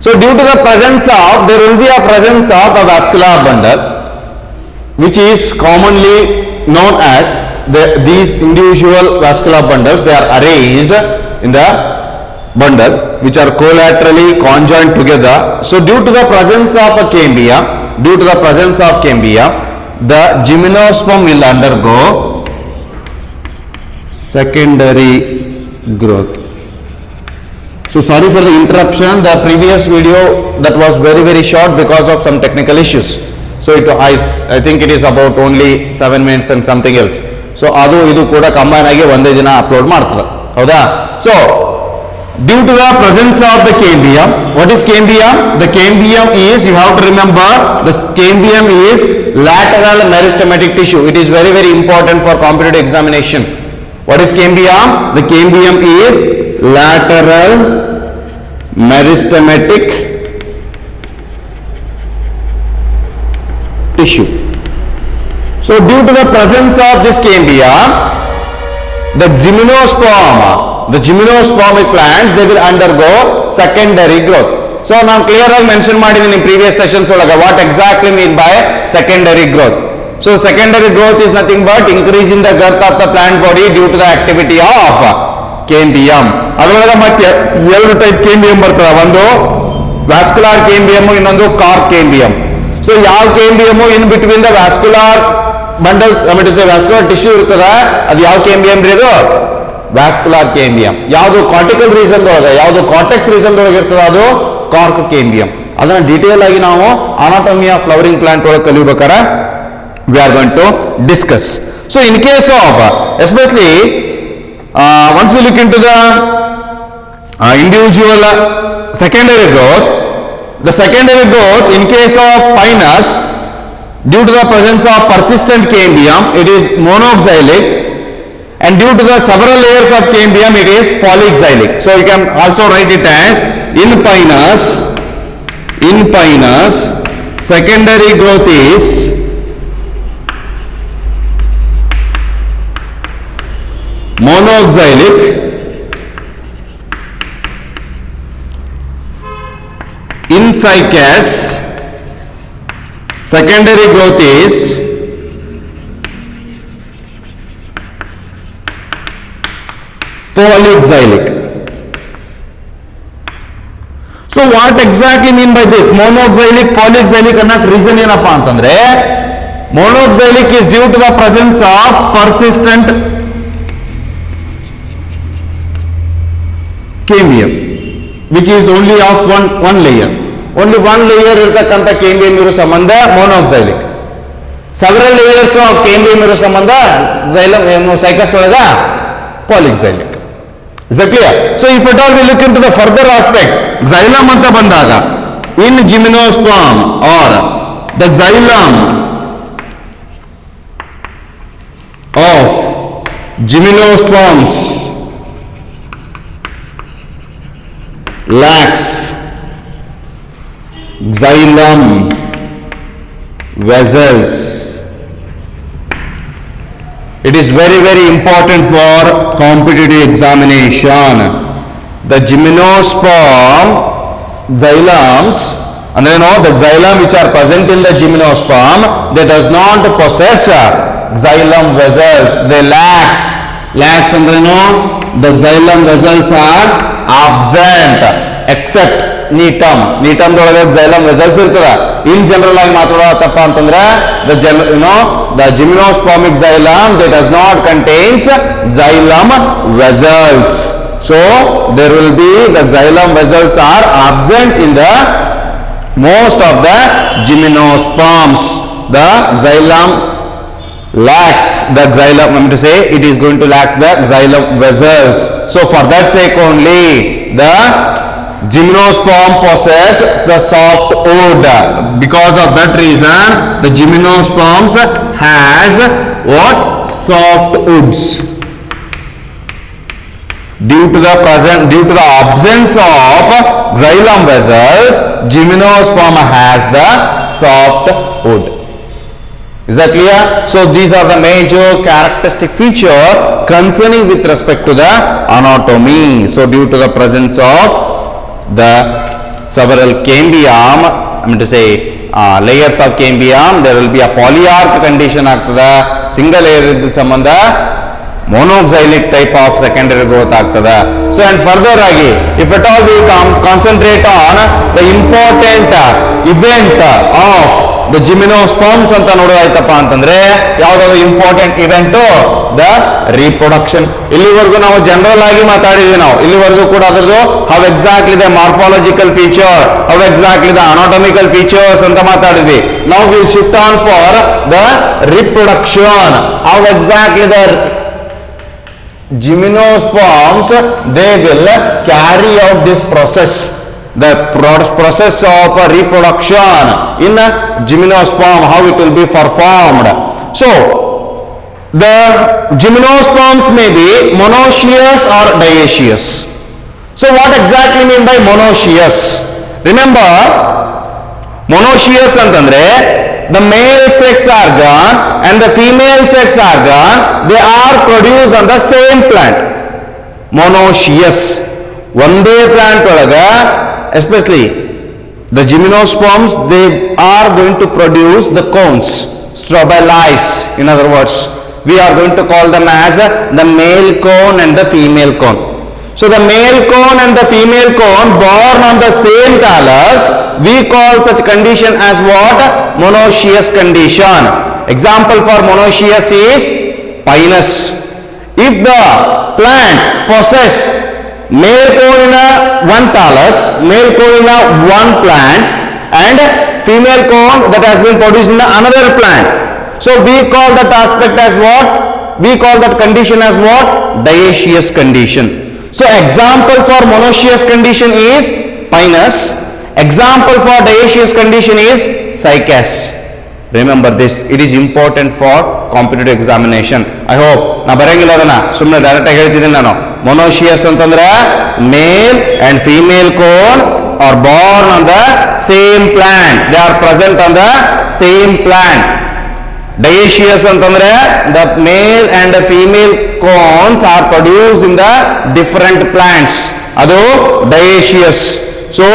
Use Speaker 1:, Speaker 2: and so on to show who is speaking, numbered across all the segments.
Speaker 1: So due to the presence of, there will be a presence of a vascular bundle, which is commonly known as these individual vascular bundles. They are arranged in the bundle, which are collaterally conjoined together. So due to the presence of a cambium, the gymnosperm will undergo secondary growth. So sorry for the interruption. The previous video that was very short because of some technical issues. So I think it is about only 7 minutes and something else. So adu idu kuda combine agi onde dina upload ಮಾಡ್ತಾರೆ ಹೌದಾ. So due to the presence of the cambium, what is cambium? The cambium is, you have to remember, the cambium is lateral meristematic tissue. It is very important for competitive examination. What is cambium? The cambium is lateral meristematic tissue. So due to the presence of this cambium, the gymnospermic plants, they will undergo secondary growth. So now clear I mentioned in previous sessions what exactly mean by secondary growth. So secondary growth is nothing but increasing the girth of the plant body due to the activity of cambium. ಅದರೊಳಗೆ ಮತ್ತೆ ಎರಡು type cambium ಬರ್ತದೆ, ಒಂದು vascular cambium, ಇನ್ನೊಂದು cork cambium. So ಯಾವ cambium in between the vascular bundles, vascular tissue ಇರ್ತದ, ಅದು ಯಾವ cambium ಇದು? vascular cambium. ಯಾವುದು cortical region ಒಳಗೆ, ಯಾವುದು cortex region ಒಳಗೆ ಇರ್ತದ, ಅದು cork cambium. ಅದನ್ನ ಡೀಟೇಲ್ ಆಗಿ ನಾವು anatomy of flowering plant ಒಳಗೆ ಕಲಿಯಬೇಕಾರೆ we are going to discuss. So in case of especially once we look into the individual secondary growth, the secondary growth in case of pinus, due to the presence of persistent cambium, it is monoxylic, and due to the several layers of cambium, it is polyxylic. So you can also write it as in pinus secondary growth is monoxylic, in cycas secondary growth is polyxylic. So what exactly mean by this monoxylic, polyxylic ಅನ್ನೋಕೆ reason ಏನಪ್ಪಾ ಅಂತಂದ್ರೆ, monoxylic is due to the presence of persistent cambium, which is only of one layer. Only one layer ಇರತಕ್ಕಂತ cambium ಇರೋ ಸಂಬಂಧ monoxylic. Several layers of cambium ಇರೋ ಸಂಬಂಧ xylem cycas ಒಳಗ polyxylic. Is that clear? So if at all we look into the further aspect, xylem ಅಂತ ಬಂದಾಗ in gymnosperm or the xylem of gymnosperms lacks xylem vessels. It is very important for competitive examination. The gymnosperm xylems, and the xylem which are present in the gymnosperm, they does not possess xylem vessels. They lacks ಅಂದ್ರೆ the xylem vessels are absent except Gnetum ಒಳಗೆ xylem vessels ಇರ್ತದ. In general ಆಗಿ ಮಾತಾಡೋದಪ್ಪ ಅಂತಂದ್ರೆ the gymnospermic xylem, that does not contains xylem vessels. So there will be the xylem vessels are absent in the most of the gymnosperms. The xylem lacks the xylem, I mean to say it is going to lack the xylem vessels. So for that sake only the gymnosperm possess the soft wood. Because of that reason the gymnosperms has what? Soft woods. Due to the absence of xylem vessels, gymnosperm has the soft wood. Is that clear? So these are the major characteristic feature concerning with respect to the anatomy. So due to the presence of the several cambium, I mean to say layers of cambium, there will be a polyarch condition ಆಗ್ತದೆ. single layer ಇದ್ದ ಸಂಬಂಧ monoxylic type of secondary growth ಆಗ್ತದೆ. So and further ಆಗಿ if at all we concentrate on the important event of the gymnosperms ಅಂತ ನೋಡೋದಾಯ್ತಪ್ಪ ಅಂತಂದ್ರೆ ಯಾವ್ದಾದ್ರು important event the reproduction. ಇಲ್ಲಿವರೆಗೂ ನಾವು ಜನರಲ್ ಆಗಿ ಮಾತಾಡಿದ್ವಿ. ನಾವು ಇಲ್ಲಿವರೆಗೂ ಕೂಡ ಅದರದ್ದು how exactly the morphological feature, how exactly the anatomical features ಅಂತ ಮಾತಾಡಿದ್ವಿ. ನಾವು will shift on for the reproduction. How exactly the gymnosperms they will carry out this process, the process of reproduction in a gymnosperm, how it will be performed. So the gymnosperms may be monoecious or dioecious. So what exactly mean by monoecious? Remember, monoecious antandre the male sex organ and the female sex organ, they are produced on the same plant. Monoecious, ಒಂದೇ plant ಒಳಗ especially the gymnosperms, they are going to produce the cones, strobiles. In other words, we are going to call them as the male cone and the female cone. So the male cone and the female cone born on the same thallus, we call such condition as what? Monoecious condition. Example for monoecious is pinus. If the plant possess male cone in a one thallus, male cone in a one plant, and female cone that has been produced in another plant, so we call that aspect as what? We call that condition as what? Dioecious condition. So example for monoecious condition is pinus. Example for dioecious condition is cycas. Remember this, it is important for competitive examination. I hope ನಾ ಬರಂಗಿಲ್ಲ ಅದನ್ನ ಸುಮ್ಮನೆ direct ಆಗಿ ಹೇಳ್ತಿದ್ದೀನಿ ನಾನು. Monoecious ಅಂತಂದ್ರೆ male and female cone are born on the same plant, they are present on the same plant. Dioecious ಅಂತಂದ್ರೆ the male and the female cones are produced in the different plants, ಅದು dioecious. So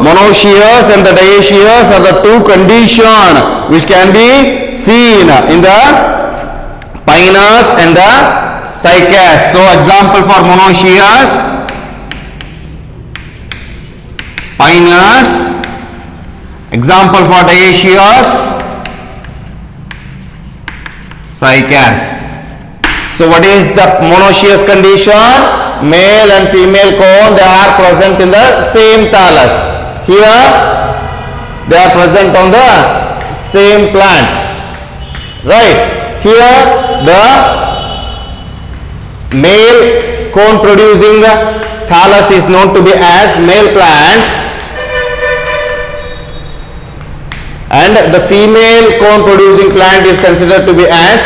Speaker 1: monoecious and the dioecious are the two conditions which can be seen in the pinus and the cycas. So example for monoecious, pinus. Example for dioecious, cycas. So what is the monoecious condition? Male and female cone, they are present in the same thallus. Here they are present on the same plant, right? Here the male cone producing thallus is known to be as male plant, and the female cone producing plant is considered to be as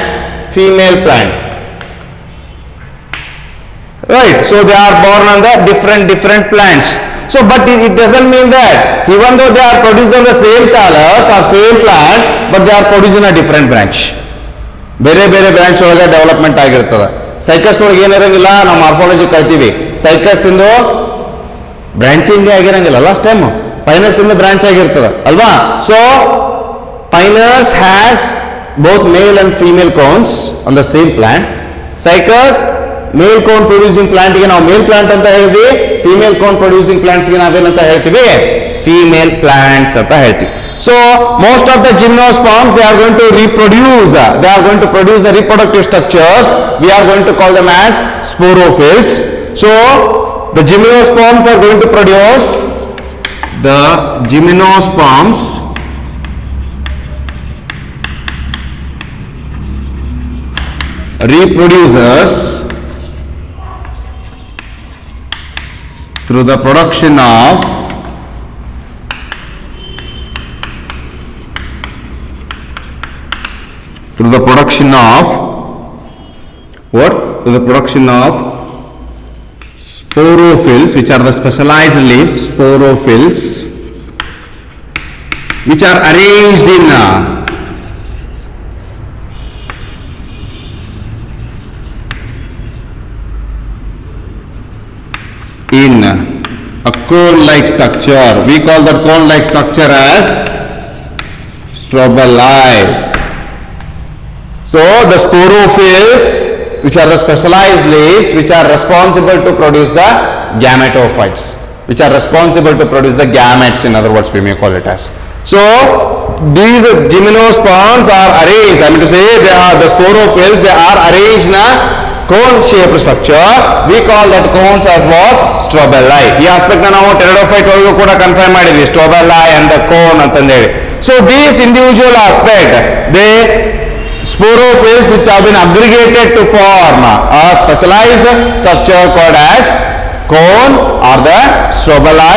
Speaker 1: female plant, right? So they are born on the different plants. So but it doesn't mean that even though they are produced on the same thallus or same plant, but they are produced in a different branch. ಬೇರೆ ಬೇರೆ branch ಒಳಗೆ development ಆಗಿರ್ತದೆ. Cycas ಒಳಗೆ ಏನಿರಂಗಿಲ್ಲ, ನಾವು morphology ಕಲ್ತೀವಿ. Cycas ಇಂದು branching ಆಗಿರಂಗಿಲ್ಲ ಲಾಸ್ಟ್ ಟೈಮ್, ಪೈನಸ್ ಇಂದ ಬ್ರಾಂಚ್ ಆಗಿರ್ತದೆ ಅಲ್ವಾ? So pinus has both male and female cones on the same plant. Cycas male cone producing ಪ್ಲಾಂಟ್ಗೆ ನಾವು ಮೇಲ್ ಪ್ಲಾಂಟ್ ಅಂತ ಹೇಳಿದ್ವಿ, ಫೀಮೇಲ್ ಕೋನ್ ಪ್ರೊಡ್ಯೂಸಿಂಗ್ ಪ್ಲಾಂಟ್ಸ್ಗೆ ನಾವೇನಂತ ಹೇಳ್ತೀವಿ? ಫೀಮೇಲ್ ಪ್ಲಾಂಟ್ಸ್ ಅಂತ ಹೇಳ್ತೀವಿ. So most of the gymnosperms, they are going to reproduce, they are going to produce the reproductive structures. We are going to call them as sporophylls. So the gymnosperms are going to produce, the gymnosperms reproduces through the production of what? Through the production of sporophylls, which are the specialized leaves, sporophylls, which are arranged in a cone-like structure. We call that cone-like structure as strobili. So the sporophylls, which are the specialized leaves, which are responsible to produce the gametophytes, which are responsible to produce the gametes, in other words we may call it as. So these gymnosperms are arranged, I mean to say they are the sporophylls, they are arranged in a cone shaped structure. We call that cones as what? Strobili. ಈ aspect ನಾವು pteridophyte ಒಳಗೂ ಕೂಡ confine ಮಾಡಿದ್ವಿ, strobili and the cone ಅಂತಂದೇಳಿ. So these individual aspect, they sporophylls which have been aggregated to form a specialized structure called as cone or the strobili.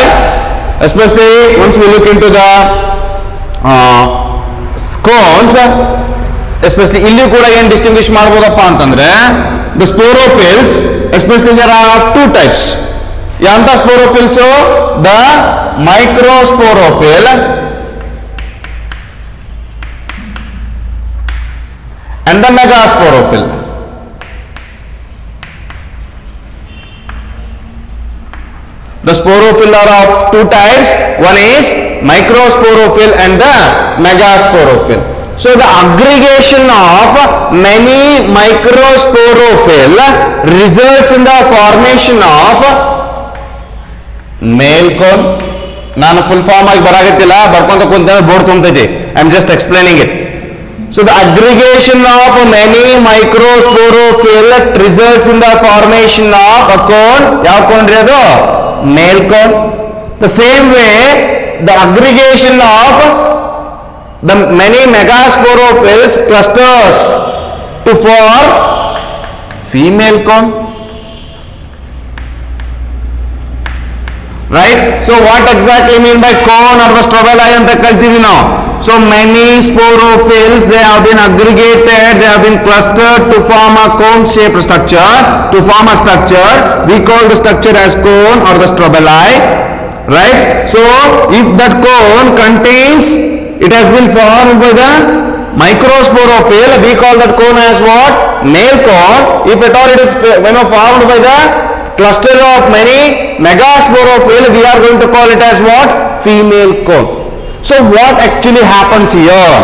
Speaker 1: Especially once we look into the cones, especially ಇಲ್ಲಿ ಕೂಡ ಏನು distinguish ಮಾಡಬಹುದಪ್ಪ ಅಂತಂದ್ರೆ the sporophylls, especially there are two types. ಯಾಂತ sporophylls, the microsporophyll and the megasporophyll. The sporophyll are of two types. One is microsporophyll and the megasporophyll. So the aggregation of many microsporophyll results in the formation of male cone. ನಾನು full form ಆಗಿ ಬರಾಗತ್ತಿಲ್ಲ, ಬರ್ಕೊಂತ ಕುಂತ board ತುಂಬತೈತಿ. I am just explaining it. So the aggregation of many microsporophyll results in the formation of a cone. ಯಾವ cone ರೀ ಅದು? Male cone. The same way, the aggregation of the many megasporophylls clusters to form female cone. Right? So what exactly mean by cone or the strobili anta kaltivi now? So many sporophylls, they have been aggregated, they have been clustered to form a cone shaped structure. To form a structure, we call the structure as cone or the strobili. Right? So if that cone contains, it has been formed by the microsporophyll, we call that cone as what? Male cone. If at all it is formed by the cluster of many megasporophyll, we are going to call it as what? Female cone. So what actually happens here?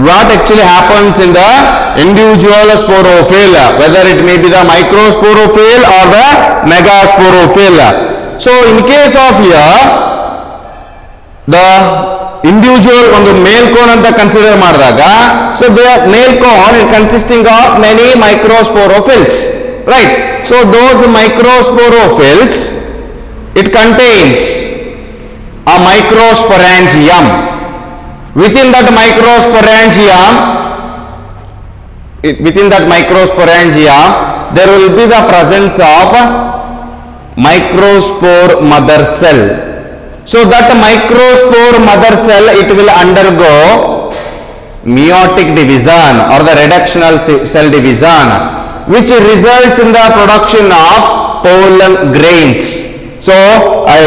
Speaker 1: What actually happens in the individual sporophyll, whether it may be the microsporophyll or the megasporophyll. So in case of here, the individual ಒಂದು ಮೇಲ್ cone ಅಂತ consider ಮಾಡಿದಾಗ, so the male cone is consisting of many microsporophylls, right? So those microsporophylls, it contains a microsporangium. Within that microsporangium, there will be the presence of microspore mother cell. So that microspore mother cell, it will undergo meiotic division or the reductional cell division, which results in the production of pollen grains. So I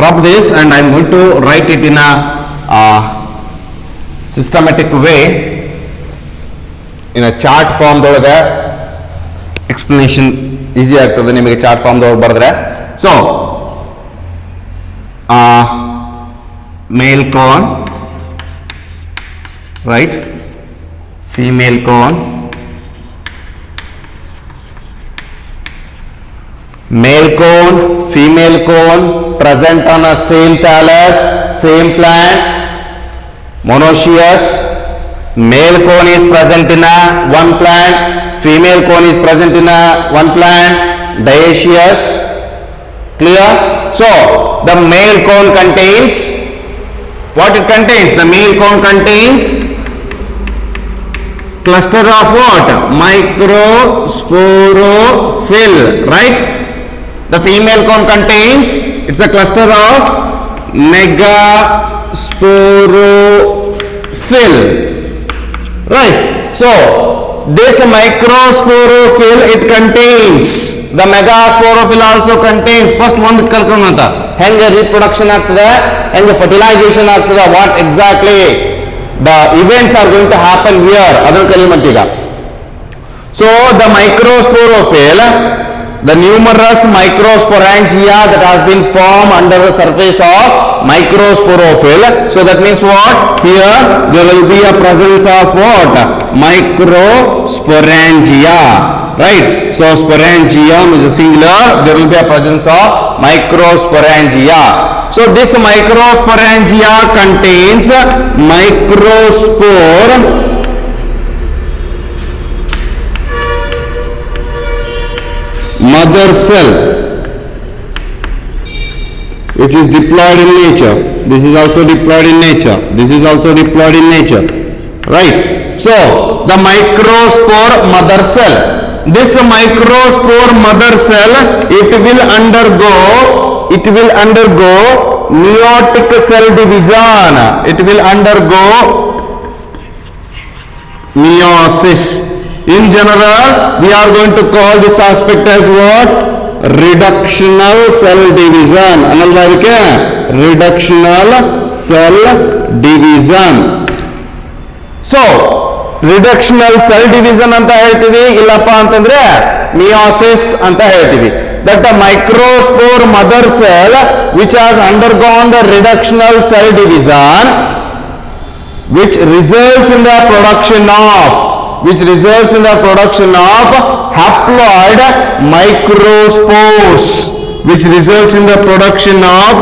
Speaker 1: rub this and I'm going to write it in a systematic way, in a chart form ದೊಳಗೆ explanation easy ಆಗ್ತದೆ ನಿಮಗೆ chart form ದೊಳಗೆ ಬರೆದ್ರೆ. So male cone, right? Female cone, male cone, female cone present on a same thallus, same plant, monoecious. Male cone is present in a one plant, female cone is present in a one plant, dioecious. Clear? So the male cone contains what it contains? The male cone contains cluster of what? Microsporophyll, right? The female cone contains, it's a cluster of megasporophyll, right? So this microsporophyll, it contains, the megasporophyll also contains, first one ಕಲ್ಕೊಂತ ಹೆಂಗೆ reproduction ಆಗ್ತದೆ, ಹೆಂಗೆ fertilization ಆಗ್ತದೆ, what exactly the events are going to happen here, ಅದನ್ನ ಕಲಿಮಂತೀಗ. So the microsporophyll, the numerous microsporangia that has been formed under the surface of microsporophyll. So that means what? Here there will be a presence of what? Microsporangia, right? So sporangium is a singular, there will be a presence of microsporangia. So this microsporangia contains microspore mother cell, which is diploid in nature. This is also diploid in nature. This is also diploid in nature, right? So the microspore mother cell, this microspore mother cell, it will undergo meiotic cell division. It will undergo meiosis. In general, we are going to call this aspect as what? Reductional cell division. Analyzike reductional cell division. So, reductional cell division anta ಹೇಳ್ತೀವಿ, ಇಲ್ಲಪ್ಪ ಅಂತಂದ್ರೆ meiosis ಅಂತ ಹೇಳ್ತೀವಿ. That the microspore mother cell which has undergone the reductional cell division, which results in the production of haploid microspores, which results in the production of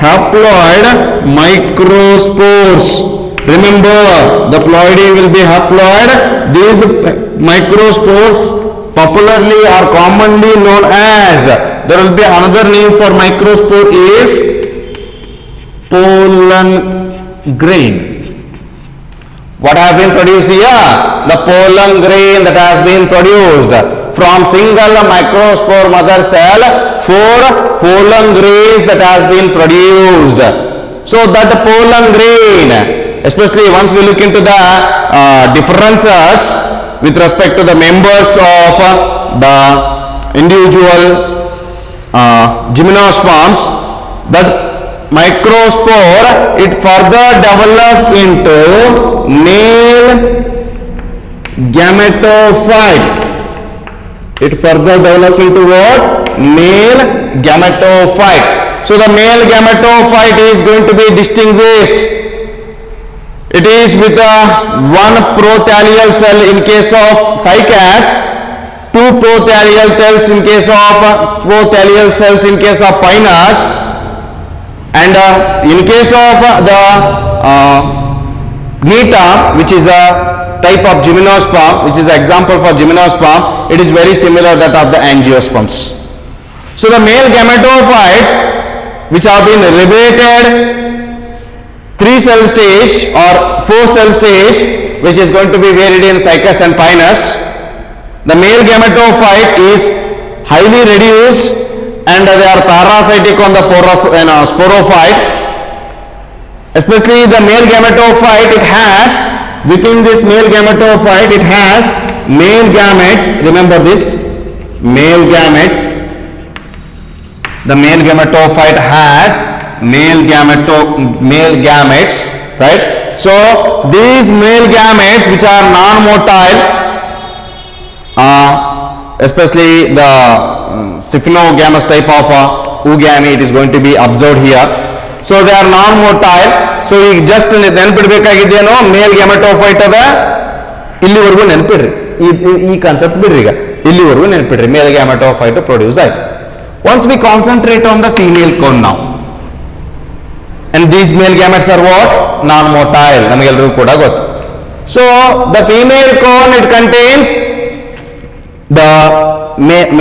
Speaker 1: haploid microspores. Remember, the ploidy will be haploid. These microspores popularly or commonly known as, there will be another name for microspore is pollen grain. What has been produced here? The pollen grain that has been produced from single microspore mother cell, 4 pollen grains that has been produced. So that pollen grain, especially once we look into the differences with respect to the members of the individual gymnosperms, that microspore, it further develops into male gametophyte. It further develops into what? Male gametophyte. So the male gametophyte is going to be distinguished. It is with one prothelial cell in case of cycas, 2 prothelial cells in case of Pinus, and in case of the Gneta, which is a type of gymnosperm, which is an example for gymnosperm, it is very similar that of the angiosperms. So the male gametophytes which have been rebated 3 cell stage or 4 cell stage, which is going to be varied in Cycas and Pinus, the male gametophyte is highly reduced and they are parasitic on the sporophyte. Especially the male gametophyte, it has, within this male gametophyte, it has male gametes. Remember this, male gametes. The male gametophyte has male gametes, right? So these male gametes which are non-motile, especially the syphenogamous type of oogamete is going to be observed here. So they are non-motile. So ಈಗ just ನೆನಪಿಡ್ಬೇಕಾಗಿದ್ದೇನೋ ಮೇಲ್ gametophyte ಅದ, ಇಲ್ಲಿವರೆಗೂ ನೆನಪಿಡ್ರಿ, ಈ concept ಬಿಡ್ರಿ, ಈಗ ಇಲ್ಲಿವರೆಗೂ ನೆನಪಿಡ್ರಿ, ಮೇಲ್ gametophyte produce ಆಯ್ತು. Once we concentrate on the female cone now, and these male gametes are what? Non-motile, ನಮಗೆಲ್ಲರಿಗೂ ಕೂಡ ಗೊತ್ತು. So the female cone, it contains the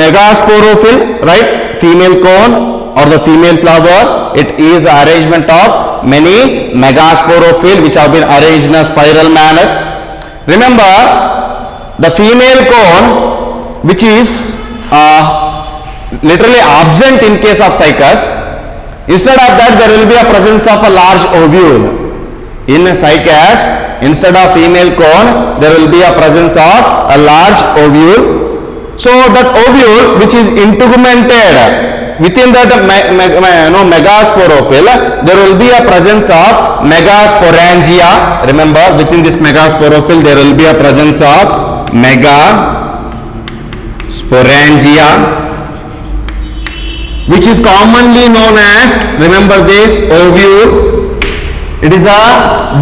Speaker 1: megasporophyll, right? Female cone or the female flower, it is the arrangement of many megasporophyll which have been arranged in a spiral manner. Remember, the female cone, which is literally absent in case of cycas, instead of that there will be a presence of a large ovule. In cycas, instead of female cone, there will be a presence of a large ovule. So that ovule which is integumented within that megasporophyll, there will be a presence of megasporangia. Remember, within this megasporophyll there will be a presence of megasporangia. which is commonly known as, remember this, ovule. It is a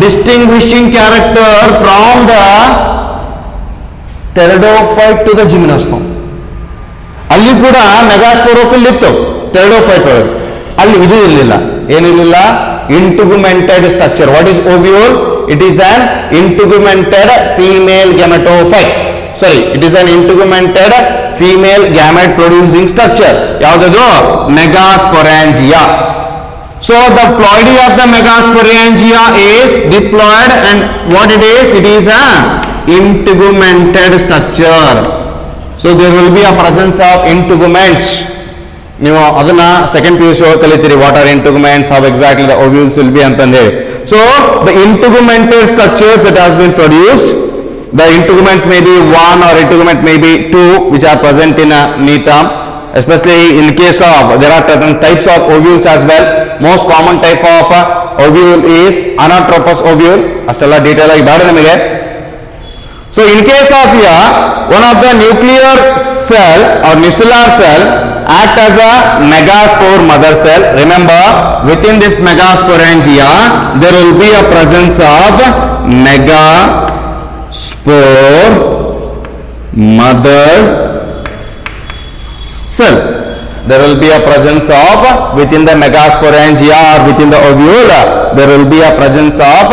Speaker 1: distinguishing character from the pteridophyte to the gymnosperm. ಅಲ್ಲಿ ಕೂಡ ಮೆಗಾಸ್ಪೋರೋಫಿಲ್ ಇತ್ತು pteridophyte ಒಳಗೆ, ಅಲ್ಲಿ ಇದು ಇರಲಿಲ್ಲ, ಏನಿರಲಿಲ್ಲ, integumented structure. What is ovule? It is an integumented female gametophyte. Sorry, it is an integumented female gamete producing structure. ಯಾವುದದು? Megasporangia. So the ploidy of the megasporangia is diploid, and what it is a integumented structure. So there will be a presence of integuments. ನೀವು ಅದನ್ನ second PUC ಕಲಿತೀರಿ, what are integuments, how exactly the ovules will be ಅಂತಂದೇಳಿ. So the integumented structures that has been produced, the integuments may be one or integument may be two which are present in a neoterm, especially in case of, there are certain types of ovules as well. Most common type of ovule is anatropous ovule. ಅಷ್ಟೆಲ್ಲ detail ಆಗಿ ಬೇಡ ನಮಗೆ. So in case of here, one of the nuclear cell or nuclear cell act as a megaspore mother cell. Remember, within this megasporangia there will be a presence of megaspore mother cell. There will be a presence of, within the megasporangia or within the ovule, there will be a presence of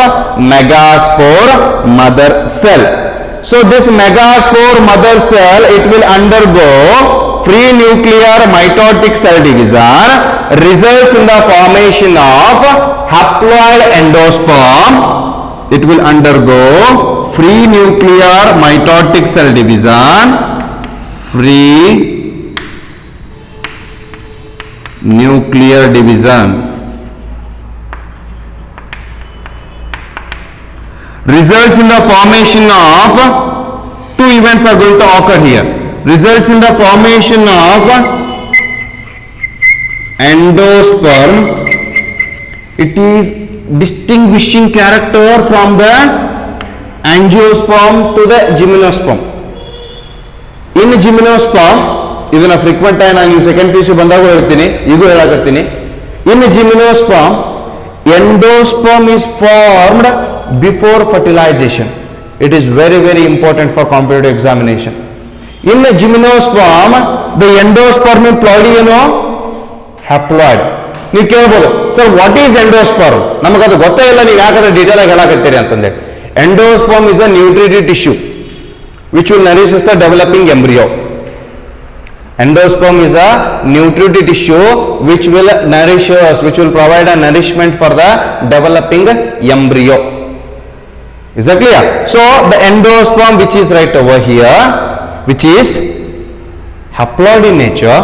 Speaker 1: megaspore mother cell. So this megaspore mother cell, it will undergo free nuclear mitotic cell division, results in the formation of haploid endosperm. It will undergo free nuclear mitotic cell division, free nuclear division, results in the formation of, two events are going to occur here, results in the formation of endosperm. It is distinguishing character from the angiosperm to the gymnosperm. In gymnosperm, ಇದನ್ನ frequent ಆಗಿ ನಾನು second PUC ಬಂದಾಗ ಹೇಳ್ತೀನಿ, ಈಗ ಹೇಳಕತ್ತೀನಿ. In gymnosperm, endosperm is formed before fertilization. It is very important for competitive examination. In gymnosperm, the endosperm ploidy ಏನು, haploid. ನೀವು ಕೇಳ್ಬೋದು, ಸರ್ ವಾಟ್ ಈಸ್ ಎಂಡೋಸ್ಪರ್ಮ್, ನಮಗದು ಗೊತ್ತೇ ಇಲ್ಲ, ನೀವು ಯಾಕಂದ್ರೆ ಡೀಟೇಲ್ ಆಗಿ ಹೇಳಕತ್ತೀರಿ ಅಂತಂದೆ. Endosperm is a nutritive tissue which will nourish the developing embryo. Endosperm is a nutritive tissue which will nourish us, which will provide a nourishment for the developing embryo. Is that clear? So the endosperm, which is right over here, which is haploid in nature,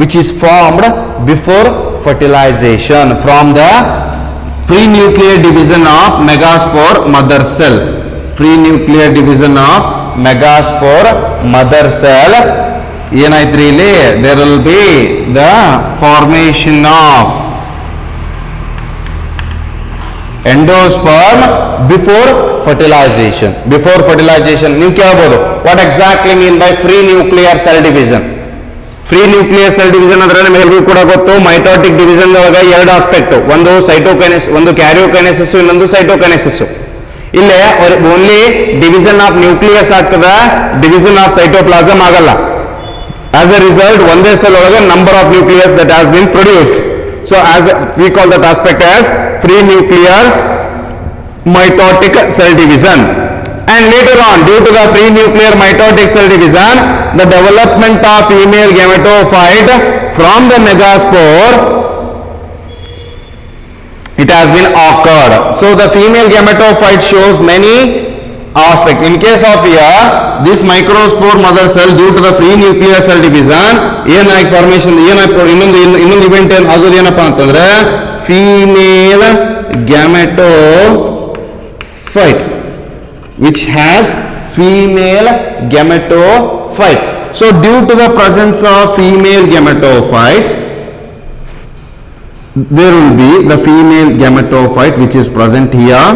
Speaker 1: which is formed before fertilization from the pre-nuclear division of megaspore mother cell. Pre-nuclear division of megaspore mother cell. ಏನಾಯ್ತ್ರಿ ಇಲ್ಲಿ, there will be the formation of endosperm before fertilization. Before fertilization, ನೀವು ಕೇಳಬಹುದು, what exactly mean by free nuclear cell division? Free nuclear cell division ಅಂದ್ರೆ ನಮಗೆಲ್ಲರಿಗೂ ಕೂಡ ಗೊತ್ತು, ಮೈಟೋಟಿಕ್ division ಒಳಗೆ ಎರಡು aspect, ಒಂದು ಸೈಟೋಕೈನೆಸ್, ಒಂದು ಕ್ಯಾರಿಯೋಕೈನೆಸಿಸ್, ಇನ್ನೊಂದು ಸೈಟೋಕೈನೆಸಿಸ್. ಇಲ್ಲೇ ಓನ್ಲಿ ಡಿವಿಷನ್ ಆಫ್ ನ್ಯೂಕ್ಲಿಯಸ್ ಆಗ್ತದ, ಡಿವಿಷನ್ ಆಫ್ ಸೈಟೋಪ್ಲಾಸಮ್ ಆಗಲ್ಲ. ಆಸ್ ಎ ರಿಸಲ್ಟ್ ಒಂದೇ ಸೆಲ್ ಒಳಗೆ number of nucleus that has been produced. So as we call that aspect as free nuclear mitotic cell division. And later on, due to the free nuclear mitotic cell division, the development of female gametophyte from the megaspore, it has been occurred. So the female gametophyte shows many aspects. In case of here, this microspore mother cell, due to the free nuclear cell division, ಏನಾಗಿ formation, ಇನ್ನೊಂದು event ಏನು ಆಗೋದು ಏನಪ್ಪಾ ಅಂತಂದ್ರೆ female gametophyte, which has female gametophyte. So due to the presence of female gametophyte, there will be the female gametophyte which is present here.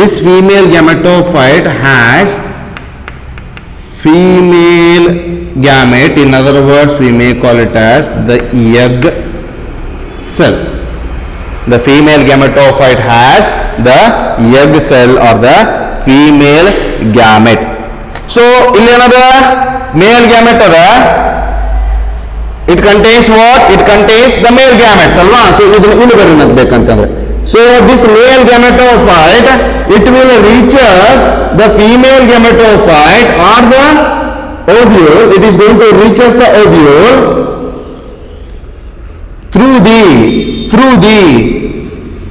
Speaker 1: This female gametophyte has female gamete. In other words, we may call it as the egg cell. The female gametophyte has the egg cell or the female gamete. So ಇಲ್ಲಿ ಏನದ male gamete ಅದ. It contains what? It contains the male gametes ಅಲ್ವಾ? So ಇದನ್ನ ಇಲ್ಲಿ ಬರೀಬೇಕಂತಂದ್ರೆ, so this male gametophyte, it will reaches the female gametophyte or the ovule. It is going to reaches the ovule through the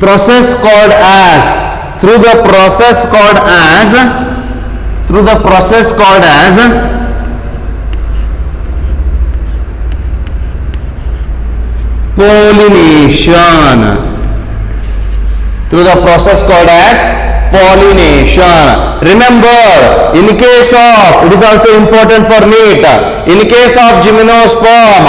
Speaker 1: process called as pollination. Through the process called as pollination. Remember, in case of, it is also important for NEET, in case of gymnosperm,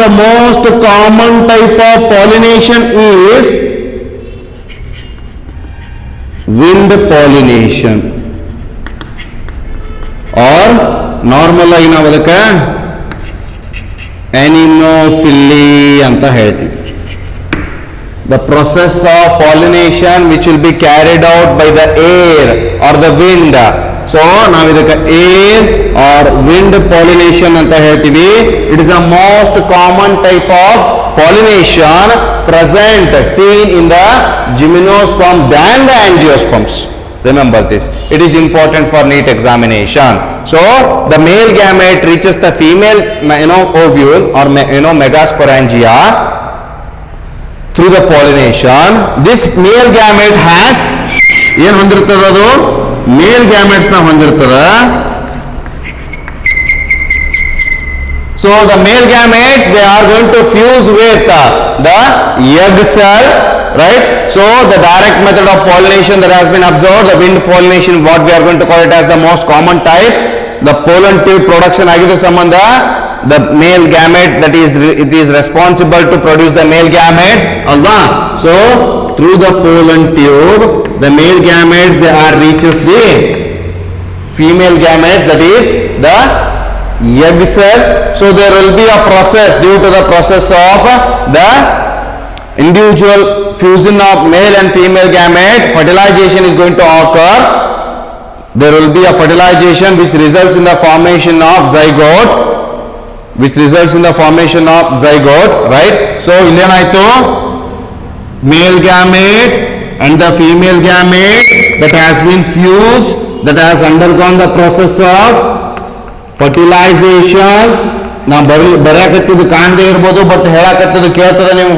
Speaker 1: the most common type of pollination is wind pollination, or normal ಆಗಿ ನಾವು ಅದಕ್ಕೆ anemophily ಅಂತ ಹೇಳ್ತೀವಿ. The process of pollination which will be carried out by the air or the wind. So ನಾವು ಇದಕ್ಕೆ air or wind pollination ಅಂತ ಹೇಳ್ತೀವಿ. It is the most common type of pollination seen in the gymnosperm than the angiosperms. Remember this. It is important for NEET examination. So the male gamete reaches the female ovule or megasporangia through the pollination. This male gamete has ಏನು ಹೊಂದಿರ್ತದ, ಅದು male gametes ನ ಹೊಂದಿರ್ತದ. So the male gametes, they are going to fuse with the egg cell, right? So the direct method of pollination that has been observed, the wind pollination, what we are going to call it as the most common type, the pollen tube production agide ಸಂಬಂಧ, the male gamete, that is, it is responsible to produce the male gametes alva. So through the pollen tube, the male gametes, they are reaches the female gametes, that is the egg cell. So there will be a process, due to the process of the individual fusion of male and female gamete, fertilization is going to occur. There will be a fertilization which results in the formation of zygote, right? So illenaaytu, male gamete and the female gamete that has been fused, that has undergone the process of fertilization. ನಾವು ಬರೆಯಕತ್ತಿದ್ದು ಕಾಣದೇ ಇರ್ಬೋದು, but ಹೇಳಕತ್ತಿದ್ದು ಕೇಳ್ತದೆ ನೀವು,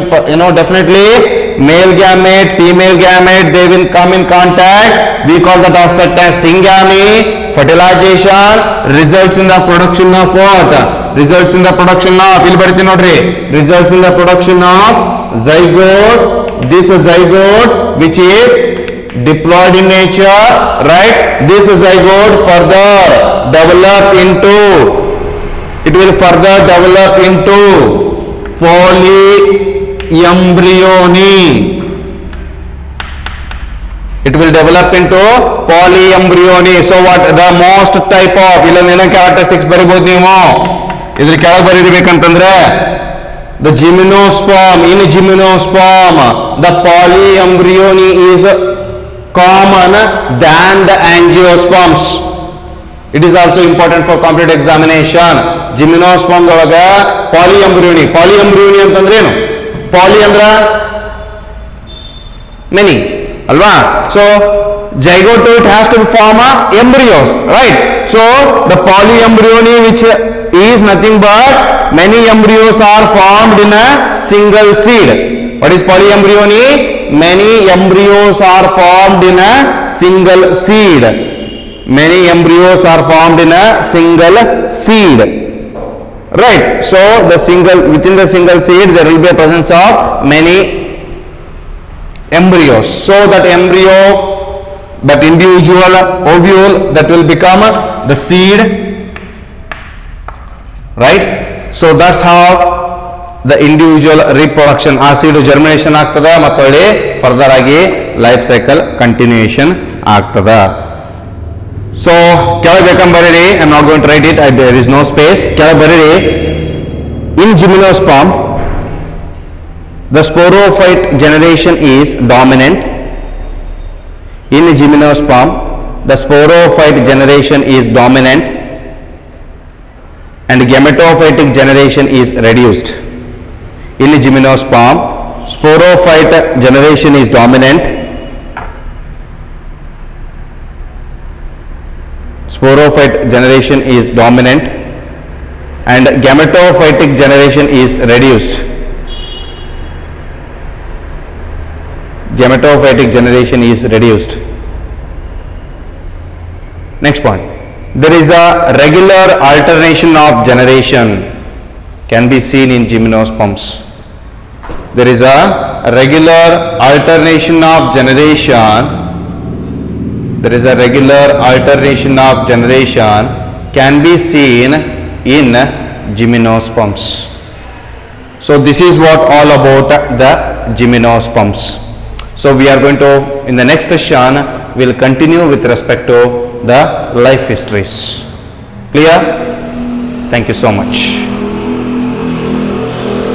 Speaker 1: definitely male gamete, female gamete, they will come in contact. We call that aspect as syngamy. Fertilization results in the production of what? Results in the production of, ಇಲ್ಲಿ ಬರ್ತೀನಿ ನೋಡ್ರಿ, results in the production of zygote. This zygote which is diploid in nature, right? This zygote further develop into, it will further develop into polyembryony. It will develop into polyembryony. So what the most type of ಇಲ್ಲೊಂದೇನೋ characteristics ಬರೀಬಹುದು ನೀವು, ಇದ್ರ ಕೆಳಗೆ ಬರೀಬೇಕಂತಂದ್ರೆ the gymnosperm, in gymnosperm the polyembryony is common than the angiosperms. It is also important for competitive examination. Gymnosperm ಒಳಗ polyembryony ಅಂತಂದ್ರೆ ಏನು? poly ಅಂದ್ರ many ಅಲ್ವಾ? So zygote, it has to form embryos, right? So the polyembryony, which is nothing but many embryos are formed in a single seed. What is polyembryony? Many embryos are formed in a single seed. Many embryos are formed in a single seed, right? So within the single seed there will be a presence of many embryos. So that embryo, that individual ovule, that will become the seed, right? So that's how the individual reproduction, ಆ seed germination ಆಗ್ತದ, ಮತ್ತೊಳ್ಳಿ further ಆಗಿ life cycle continuation ಆಗ್ತದ. So ಕೆಳಗೆ I am not going to write it, there is no space. ಕೆಳಗೆ ಬರೀರಿ, in gymnosperm the sporophyte generation is dominant. In gymnosperm the sporophyte generation is dominant and gametophytic generation is reduced. In gymnosperm sporophyte generation is dominant, sporophyte generation is dominant and gametophytic generation is reduced. Gametophytic generation is reduced. Next point, there is a regular alternation of generation can be seen in gymnosperms. There is a regular alternation of generation. There is a regular alternation of generation can be seen in gymnosperms. So this is what all about the gymnosperms. So we are going to, in the next session, we will continue with respect to the life histories. Clear? Thank you so much.